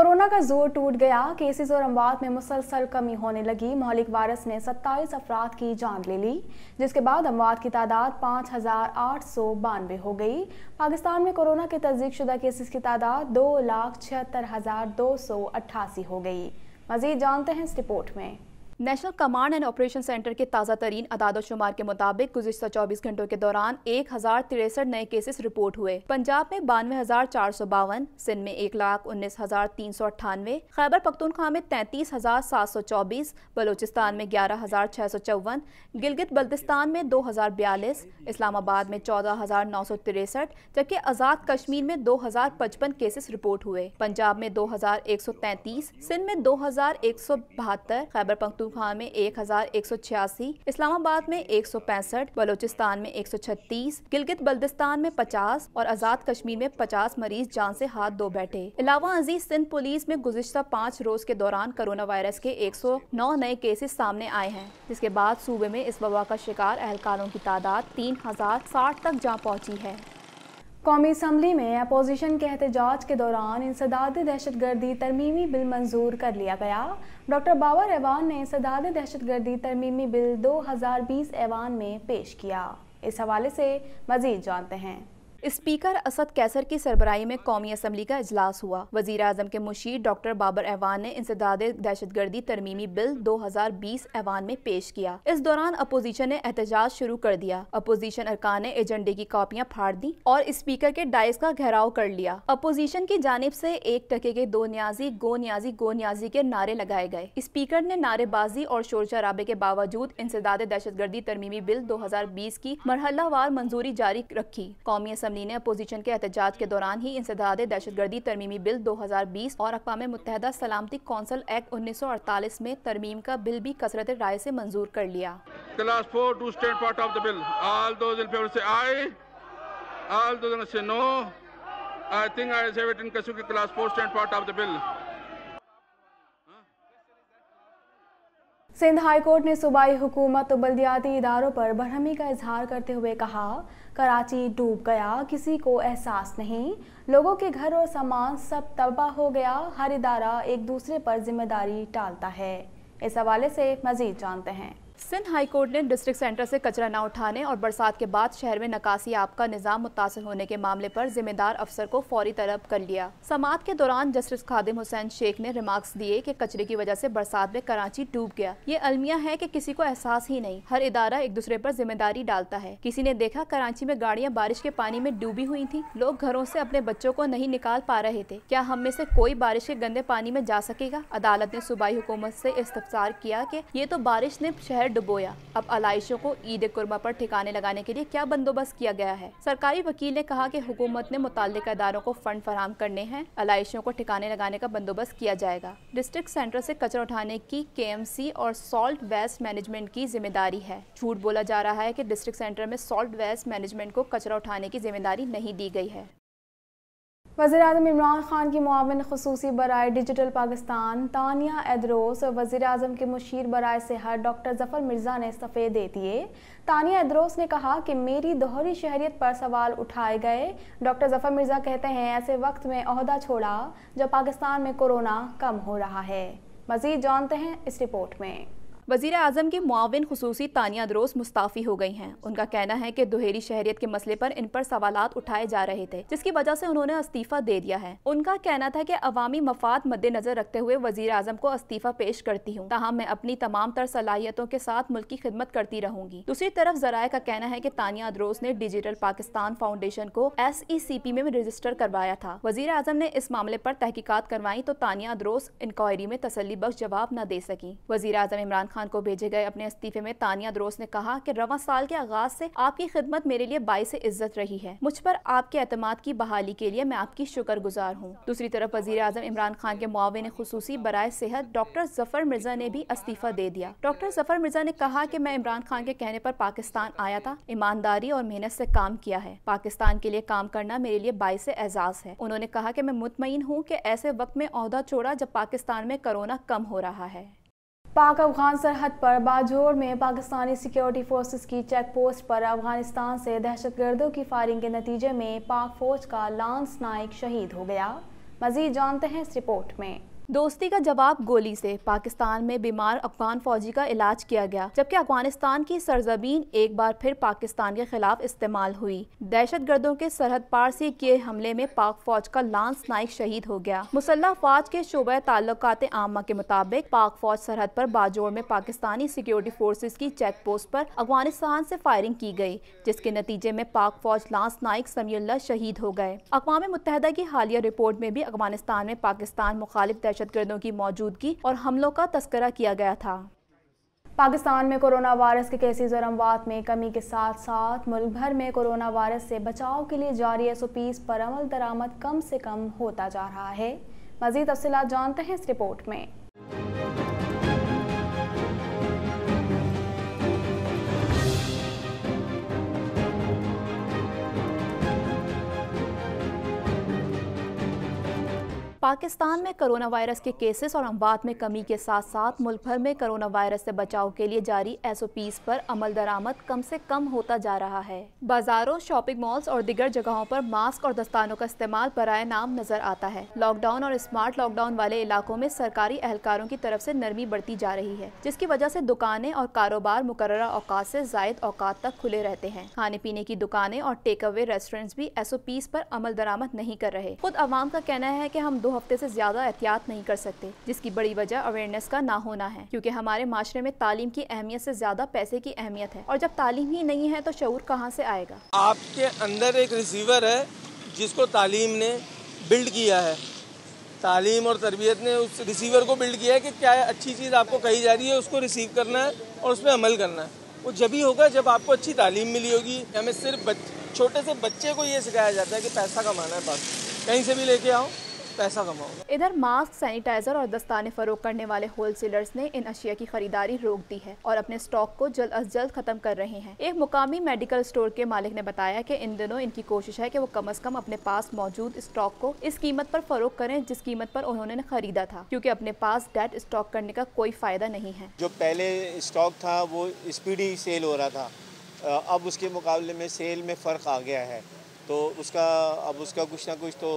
Corona का जोर टूट गया। केसेस और अमवात में मुसलसल कमी होने लगी। मौलिक वायरस ने 27 अफराद की जान ले ली, जिसके बाद अमवात की तादाद 5,892 हो गई। पाकिस्तान में कोरोना के तस्दीक शुदा केसेस की तादाद 2,76,288 हो गई। मजीद जानते हैं इस रिपोर्ट में। National command and operation centre के ताज़ा तरीन अदाद-ओ-शुमार के मुताबिक गुज़िश्ता 24 घंटों के दौरान 1063 नए केसेस रिपोर्ट हुए। पंजाब में 92,452, सिंध में 1,19,398, खैबर पख्तूनख्वा में 33,724, बलोचिस्तान में 11,654, गिलगित बल्तिस्तान में 2,042, इस्लामाबाद में 14,963, जबकि आज़ाद कश्मीर में 2,055 केसेस रिपोर्ट हुए। पंजाब में 2,133, सिंध में 2,172, खैबर पख्तूनख्वा में 1,186, इस्लामाबाद में 165, बलोचिस्तान में 136, गिलगित बल्तिस्तान में 50 और आज़ाद कश्मीर में 50 मरीज जान से हाथ धो बैठे। अलावा अजीज सिंध पुलिस में गुज़िश्ता 5 रोज के दौरान कोरोना वायरस के 109 नए केसेस सामने आए हैं, जिसके बाद सूबे में इस वबा का शिकार अहलकारों की तादाद 3,060 तक जा पहुंची है। कौमी असम्बली में अपोजिशन के एहतजाज के दौरान इंसदाद दहशतगर्दी तरमीमी बिल मंजूर कर लिया गया। डॉक्टर बाबर ऐवान ने इंसदाद दहशतगर्दी तरमीमी बिल 2020 ऐवान में पेश किया। इस हवाले से मजीद जानते हैं। स्पीकर असद कैसर की सरबराही में कौमी असम्बली का इजलास हुआ। वजीर आजम के मुशीर डॉक्टर बाबर ऐवान ने इंसदाद दहशतगर्दी तरमीमी बिल 2020 ऐवान में पेश किया। इस दौरान अपोजिशन ने एहतजाज शुरू कर दिया। अपोजिशन अरकान ने एजेंडे की कॉपियां फाड़ दी और स्पीकर के डाइस का घेराव कर लिया। अपोजिशन की जानिब से 1 टके के दो न्याजी गो न्याजी गो न्याजी के नारे लगाए गए। स्पीकर ने नारेबाजी और शोर शराबे के बावजूद इंसदाद दहशतगर्दी तरमीमी बिल 2020 की मरहलावार मंजूरी जारी रखी। कौमी असम्बली ने अपोजिशन के एहतजाज के दौरान ही इंसदाद दहशतगर्दी तरमीमी बिल 2020 और अक़वाम मुत्तहिदा सलामती कौंसिल एक्ट 1948 में तरमीम का बिल भी कसरत राय से मंजूर कर लिया। Class 4 to stand part of the bill. All those in favor say aye. All those say no. I think I have it in Kasuki class 4 stand part of the bill. Sindh high court ने सूबाई हुकूमत और बल्दियाती इदारों पर बरहमी का इजहार करते हुए कहा, कराची डूब गया, किसी को एहसास नहीं, लोगों के घर और सामान सब तबाह हो गया, हर इदारा एक दूसरे पर जिम्मेदारी टालता है। इस हवाले से मजीद जानते हैं। सिंध हाई कोर्ट ने डिस्ट्रिक्ट सेंटर से कचरा न उठाने और बरसात के बाद शहर में नकासी आब का निजाम मुतासिर होने के मामले पर जिम्मेदार अफसर को फौरी तलब कर लिया। समाअत के दौरान जस्टिस खादिम हुसैन शेख ने रिमार्क्स दिए कि कचरे की वजह से बरसात में कराची डूब गया। ये अलमिया है कि किसी को एहसास ही नहीं, हर इदारा एक दूसरे पर जिम्मेदारी डालता है। किसी ने देखा कराची में गाड़ियां बारिश के पानी में डूबी हुई थी, लोग घरों से अपने बच्चों को नहीं निकाल पा रहे थे। क्या हम में से कोई बारिश के गंदे पानी में जा सकेगा? अदालत ने सूबाई हुकूमत से इस्तफसार किया कि ये तो बारिश ने शहर डुबोया, अब अलाइशों को ईद कुर्मा पर ठिकाने लगाने के लिए क्या बंदोबस्त किया गया है? सरकारी वकील ने कहा कि हुकूमत ने मुताल्लिका इदारों को फंड फराहम करने हैं, अलाइशों को ठिकाने लगाने का बंदोबस्त किया जाएगा। डिस्ट्रिक्ट सेंटर से कचरा उठाने की KMC और सॉल्ट वेस्ट मैनेजमेंट की जिम्मेदारी है। झूठ बोला जा रहा है कि डिस्ट्रिक्ट सेंटर में सॉल्ट वेस्ट मैनेजमेंट को कचरा उठाने की जिम्मेदारी नहीं दी गई है। वज़ीर-ए-आज़म इमरान खान की मुआविन ख़ुसूसी बराए डिजिटल पाकिस्तान तानिया एदरोस और वज़ीर-ए-आज़म के मुशीर बराए सेहत डॉक्टर ज़फ़र मिर्ज़ा ने इस्तीफ़े दे दिए। तानिया एदरोस ने कहा कि मेरी दोहरी शहरियत पर सवाल उठाए गए। डॉक्टर ज़फ़र मिर्ज़ा कहते हैं, ऐसे वक्त में ओहदा छोड़ा जब पाकिस्तान में कोरोना कम हो रहा है। मज़ीद जानते हैं इस रिपोर्ट में। वज़ीर आज़म की मुआविन ख़ुसूसी तानिया एदरोस मुस्ताफ़ी हो गई हैं। उनका कहना है कि दोहरी शहरियत के मसले पर इन पर सवालात उठाए जा रहे थे, जिसकी वजह से उन्होंने इस्तीफ़ा दे दिया है। उनका कहना था कि अवामी मफाद मद्देनजर रखते हुए वज़ीर आज़म को इस्तीफ़ा पेश करती हूँ, ताहम मैं अपनी तमाम तर सलाहियतों के साथ मुल्क की खिदमत करती रहूंगी। दूसरी तरफ ज़राए का कहना है कि तानिया एदरोस ने डिजिटल पाकिस्तान फाउंडेशन को SECP में रजिस्टर करवाया था। वज़ीर आज़म ने इस मामले पर तहकीकात करवाई तो तानिया एदरोस इंक्वायरी में तसल्ली बख्श जवाब न दे सकी। वज़ीर आज़म इमरान खान को भेजे गए अपने इस्तीफे में तानिया एदरोस ने कहा कि रवां साल के आगाज से आपकी खिदमत मेरे लिए बाइस इज्जत रही है। मुझ पर आपके एतमाद की बहाली के लिए मैं आपकी शुक्रगुजार हूँ। दूसरी तरफ वज़ीर आज़म इमरान खान के मुआविन ख़ुसूसी बराए सेहत डॉक्टर ज़फ़र मिर्ज़ा ने भी इस्तीफा दे दिया। डॉक्टर ज़फ़र मिर्ज़ा ने कहा कि मैं इमरान खान के कहने पर पाकिस्तान आया था, ईमानदारी और मेहनत से काम किया है। पाकिस्तान के लिए काम करना मेरे लिए बाइस एजाज़ है। उन्होंने कहा कि मैं मुतमईन हूँ कि ऐसे वक्त में ओहदा छोड़ा जब पाकिस्तान में कोरोना कम हो रहा है। पाक अफगान सरहद पर बाजोड़ में पाकिस्तानी सिक्योरिटी फोर्सेस की चेक पोस्ट पर अफगानिस्तान से दहशतगर्दों की फायरिंग के नतीजे में पाक फौज का लांस नाइक शहीद हो गया। मजीद जानते हैं इस रिपोर्ट में। दोस्ती का जवाब गोली से पाकिस्तान में बीमार अफगान फौजी का इलाज किया गया, जबकि अफगानिस्तान की सरजमीन एक बार फिर पाकिस्तान के खिलाफ इस्तेमाल हुई। दहशतगर्दों के सरहद पार से किए हमले में पाक फौज का लांस नाइक शहीद हो गया। मुसल्लह फौज के शोबा ताल्लुकात आमा के मुताबिक पाक फौज सरहद पर बाजोड़ में पाकिस्तानी सिक्योरिटी फोर्सेज की चेक पोस्ट पर अफगानिस्तान से फायरिंग की गई, जिसके नतीजे में पाक फौज लांस नाइक समीउल्लाह शहीद हो गए। अक़वाम मुत्तहिदा की हालिया रिपोर्ट में भी अफगानिस्तान में पाकिस्तान मुखालिफ दहशतगर्दों की मौजूदगी और हमलों का तस्करा किया गया था। पाकिस्तान में कोरोना वायरस के केसेस और अमवात में कमी के साथ साथ मुल्क भर में कोरोना वायरस से बचाव के लिए जारी SOPs पर अमल दरामद कम से कम होता जा रहा है। मज़ीद तफ़सीलात जानते हैं इस रिपोर्ट में। पाकिस्तान में कोरोना वायरस के केसेस और अमवात में कमी के साथ साथ मुल्क भर में कोरोना वायरस से बचाव के लिए जारी SOPs पर अमल दरामद कम से कम होता जा रहा है। बाजारों, शॉपिंग मॉल्स और दीगर जगहों पर मास्क और दस्तानों का इस्तेमाल बराए नाम नजर आता है। लॉकडाउन और स्मार्ट लॉकडाउन वाले इलाकों में सरकारी एहलकारों की तरफ से नरमी बढ़ती जा रही है, जिसकी वजह से दुकानें और कारोबार मुकर्ररा औकात से ज़ायद औकात तक खुले रहते हैं। खाने पीने की दुकानें और टेक अवे रेस्टोरेंट्स भी SOPs पर अमल दरामद नहीं कर रहे। खुद अवाम का कहना है कि हम 2 हफ्ते से ज्यादा एहतियात नहीं कर सकते, जिसकी बड़ी वजह अवेयरनेस का ना होना है, क्योंकि हमारे माशरे में तालीम की अहमियत से ज्यादा पैसे की अहमियत है, और जब तालीम ही नहीं है तो शऊर कहाँ से आएगा। आपके अंदर एक रिसीवर है जिसको तालीम ने बिल्ड किया है, तालीम और तरबियत ने उस रिसीवर को बिल्ड किया है कि क्या अच्छी चीज़ आपको कही जा रही है उसको रिसीव करना है और उस पर अमल करना है। वो जब ही होगा जब आपको अच्छी तालीम मिली होगी। हमें सिर्फ छोटे से बच्चे को ये सिखाया जाता है कि पैसा कमाना है, बस कहीं से भी लेके आओ, पैसा कमाओ। इधर मास्क, सैनिटाइजर और दस्ताने फरोख्त करने वाले होलसेलर्स ने इन अशिया की खरीदारी रोक दी है और अपने स्टॉक को जल्द अज जल्द खत्म कर रहे हैं। एक मुकामी मेडिकल स्टोर के मालिक ने बताया कि इन दिनों इनकी कोशिश है कि वो कम से कम अपने पास मौजूद स्टॉक को इस कीमत पर फरोख्त करें जिस कीमत पर उन्होंने खरीदा था, क्योंकि अपने पास डेड स्टॉक करने का कोई फायदा नहीं है। जो पहले स्टॉक था वो स्पीडी सेल हो रहा था, अब उसके मुकाबले में सेल में फ़र्क आ गया है, तो उसका कुछ ना कुछ तो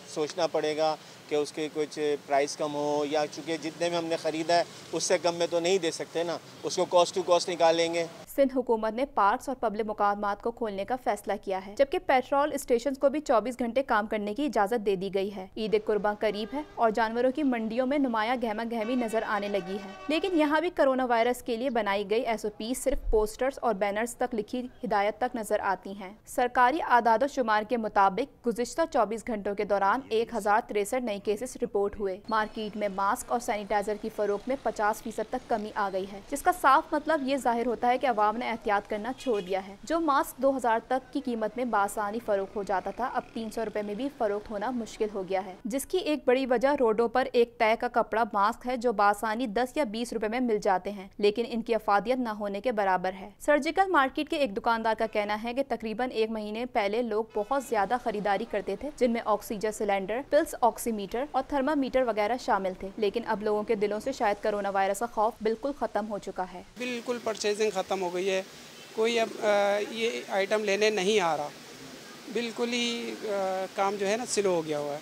सोचना पड़ेगा कि उसके कुछ प्राइस कम हो, या चूँकि जितने में हमने ख़रीदा है उससे कम में तो नहीं दे सकते ना, उसको कॉस्ट टू कॉस्ट निकालेंगे। सिंध हुकूमत ने पार्क्स और पब्लिक मुकामात को खोलने का फैसला किया है, जबकि पेट्रोल स्टेशन को भी 24 घंटे काम करने की इजाज़त दे दी गई है। ईद कुर्बान करीब है और जानवरों की मंडियों में नुमाया गहमा गहमी नजर आने लगी है, लेकिन यहाँ भी कोरोना वायरस के लिए बनाई गई SOP सिर्फ पोस्टर्स और बैनर्स तक लिखी हिदायत तक नजर आती हैं। सरकारी आदाद शुमार के मुताबिक गुज़िश्ता 24 घंटों के दौरान 1063 नए केसेस रिपोर्ट हुए। मार्केट में मास्क और सैनिटाइजर की फरोख्त में 50% तक कमी आ गई है, जिसका साफ मतलब ये जाहिर होता है कि अवाम ने एहतियात करना छोड़ दिया है। जो मास्क 2000 तक की कीमत में बासानी फरोख्त हो जाता था, अब 300 रुपए में भी फरोख्त होना मुश्किल हो गया है, जिसकी एक बड़ी वजह रोडों पर एक तय का कपड़ा मास्क है जो बासानी 10 या 20 रुपए में मिल जाते हैं, लेकिन इनकी अफादियत न होने के बराबर है। सर्जिकल मार्केट के एक दुकानदार का कहना है कि तकरीबन 1 महीने पहले लोग बहुत ज्यादा खरीदारी करते थे, जिनमें ऑक्सीजन सिलेंडर, पिल्स ऑक्सीमीटर और थर्मामीटर वगैरह शामिल थे, लेकिन अब लोगों के दिलों से शायद कोरोना वायरस का खौफ बिल्कुल खत्म हो चुका है। बिल्कुल परचेजिंग खत्म हो गई है, कोई अब ये आइटम लेने नहीं आ रहा, बिल्कुल ही काम जो है ना स्लो हो गया हुआ है,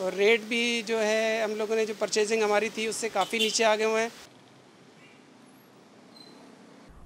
और रेट भी जो है हम लोगों ने जो परचेजिंग हमारी थी उससे काफ़ी नीचे आ गए हुए हैं।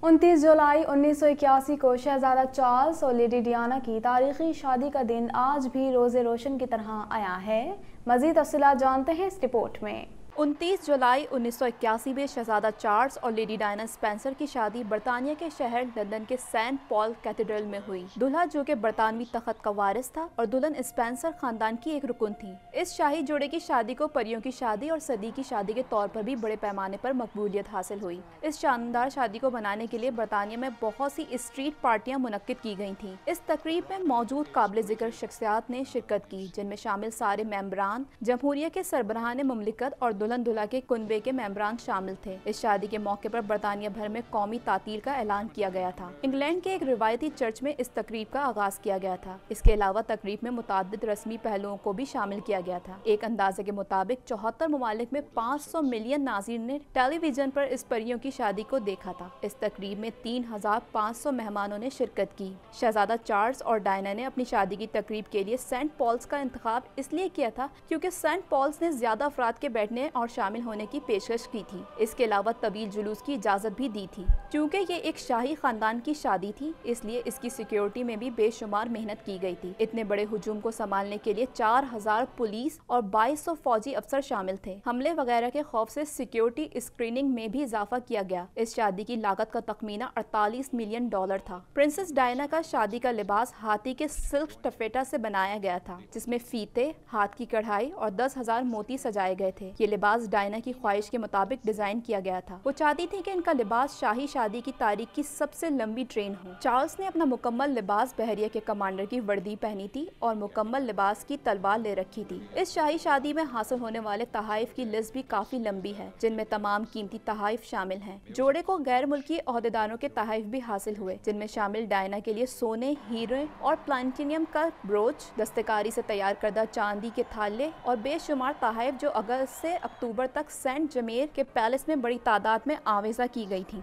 29 जुलाई 1981 को शहजादा चार्ल्स और लेडी डियाना की तारीखी शादी का दिन आज भी रोज़े रोशन की तरह आया है। मज़ीद तफ़सीलात जानते हैं इस रिपोर्ट में। 29 जुलाई 1981 में शहजादा चार्ल्स और लेडी डायना स्पेंसर की शादी बरतानिया के शहर लंदन के सेंट पॉल कैथेड्रल में हुई। दूल्हा जो कि बरतानवी तख्त का वारिस था और दुल्हन स्पेंसर खानदान की एक रुकन थी। इस शाही जोड़े की शादी को परियों की शादी और सदी की शादी के तौर पर भी बड़े पैमाने पर मकबूलियत हासिल हुई। इस शानदार शादी को बनाने के लिए बरतानिया में बहुत सी स्ट्रीट पार्टियां मुनक्किद की गई थीं। इस तकरीब में मौजूद काबिल जिक्र शख्सियात ने शिरकत की, जिनमें शामिल सारे मेंबरान, जमहूरिया के सरबराहान मुमलिकत और दुल्हन दुल्हा के कुनबे के मेंबरान शामिल थे। इस शादी के मौके पर बरतानिया भर में कौमी तातील का ऐलान किया गया था। इंग्लैंड के एक रिवायती चर्च में इस तकरीब का आगाज किया गया था। इसके अलावा तकरीब में मुताद्दिद रस्मी पहलुओं को भी शामिल किया गया था। एक अंदाजे के मुताबिक 74 ममालिक में 500 मिलियन नाज़रीन ने टेलीविजन पर इस परियों की शादी को देखा था। इस तकरीब में 3500 मेहमानों ने शिरकत की। शहजादा चार्ल्स और डायना ने अपनी शादी की तकरीब के लिए सेंट पॉल्स का इंतखाब इसलिए किया था क्योंकि सेंट पॉल्स ने ज्यादा अफराद के बैठने और शामिल होने की पेशकश की थी। इसके अलावा तवील जुलूस की इजाजत भी दी थी। चूँकि ये एक शाही खानदान की शादी थी, इसलिए इसकी सिक्योरिटी में भी बेशुमार मेहनत की गई थी। इतने बड़े हुजूम को संभालने के लिए 4000 पुलिस और 2200 फौजी अफसर शामिल थे। हमले वगैरह के खौफ से सिक्योरिटी स्क्रीनिंग में भी इजाफा किया गया। इस शादी की लागत का तखमीना 48 मिलियन डॉलर था। प्रिंसेस डायना का शादी का लिबास हाथी के सिल्क टफेटा से बनाया गया था, जिसमें फीते, हाथ की कढ़ाई और 10,000 मोती सजाए गए थे। ये लिबास डायना की ख्वाहिश के मुताबिक डिजाइन किया गया था। वो चाहती थी कि इनका लिबास शाही शादी की तारीख की सबसे लंबी ट्रेन हो। चार्ल्स ने अपना मुकम्मल लिबास बहरिया के कमांडर की वर्दी पहनी थी और मुकम्मल लिबास की तलवार ले रखी थी। इस शाही शादी में हासिल होने वाले तहाइफ की लिस्ट भी काफी लंबी है, जिनमें तमाम कीमती तहाइफ शामिल हैं। जोड़े को गैर मुल्की ओहदेदारों के तहाइफ भी हासिल हुए, जिनमें शामिल डायना के लिए सोने, हीरे और प्लैटिनियम का ब्रोच, दस्तकारी से तैयार करदा चांदी के थाले और बेशुमार तहाइफ जो अगस्त से अक्टूबर तक सेंट जमेर के पैलेस में बड़ी तादाद में आवेजा की गई थी।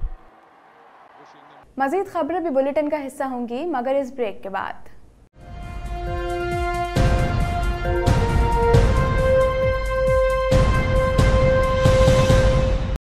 मज़ीद खबरें भी बुलेटिन का हिस्सा होंगी, मगर इस ब्रेक के बाद।